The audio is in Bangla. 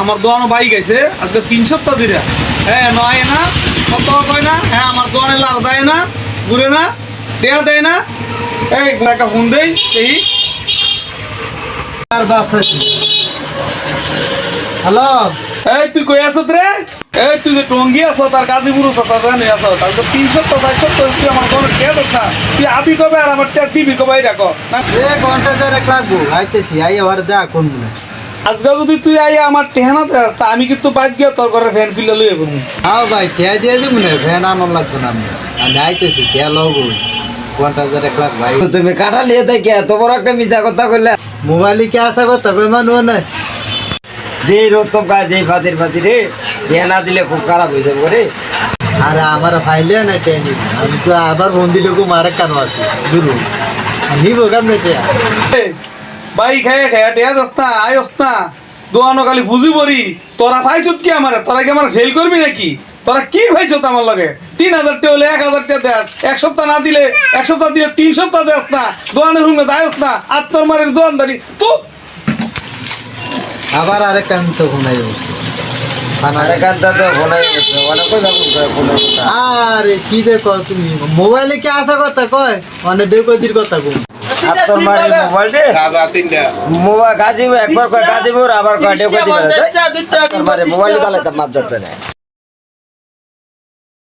আমার দোয়ানো বাইক আছে আজকে 3 সপ্তাহ ধরে। হ্যাঁ নয় না কত কয় না, হ্যাঁ আমার দোয়ানে লাভ দেয় না, ঘুরে না, টেয়া দেয় না। এই একটা ফোন দেই এই আর বাতাসি। হ্যালো, এই তুই কই আছত রে? এই তুই যে টঙ্গি আছো তার গাজীপুর আছো তা জানি আছো, তাহলে তো 3 সপ্তাহ 4 সপ্তাহ তুই আমার দোয়ানে টেয়া দেখ না, তুই আবি কবে আর আমার টেয়া দিবি কবে এটা কো না। ঘন্টা দেড়েক লাগবো, আইতেছি আই আবার দেখ কোন দিনে। আজকে যদি তুই আইয়া আমার টেহানা দেস তা আমি কিন্তু বাদ গিয়া তোর ঘরে ফ্যান খুলে লইয়া করবো। হ্যাঁ ভাই টিয়া দিয়ে দিব না, ভ্যান আনার লাগবে না। আমি আইতেছি টিয়া লব, ঘন্টা দেড়েক লাগ ভাই। তুমি কাটা লিয়ে দেখে এত বড় একটা মিথ্যা কথা কইলে মোবাইলে কি আসা কথা বেমানুয়া নাই। যে রোস্তম কাজ যেই ফাতির ফাতি রে যে না দিলে খুব খারাপ হয়ে যাবে রে। আরে আমার ফাইলে না টেনি, আমি তো আবার ফোন দিলে গো মারে কেন আছি দূর নিবো কেমন টিয়া। ভাই খায় খায় টেয়া দস না আয়স না দোয়ানো খালি বুঝি পড়ি। তোরা ভাইছত কি আমার, তোরা কি আমার ফেল করবি নাকি? তোরা কি ভাইছত আমার লগে? 3000 টাকা হলে 1000 টাকা দেস, 1 সপ্তাহ না দিলে 1 সপ্তাহ দিলে 3 সপ্তাহ দেস না, দোয়ানের রুমে দায়স না, আত্মর মারের দোয়ানদারি তো। আবার আরেক কান তো ঘুমাই বসছে। আরে কান্তা তো ফোনে অনেক কই ভাবুন করে ফোনে কথা। আরে কি দেখো তুমি মোবাইলে কি আসা কথা কয়, অনেক দেবদির কথা কম। আর তোর মারি মোবাইল রে দাদা তিনটা মোবাইল গাজিব একবার কয় গাজিবুর আবার কয় ডেকো দিবে তোর মারি মোবাইল চালাইতে মাত ধরতে না।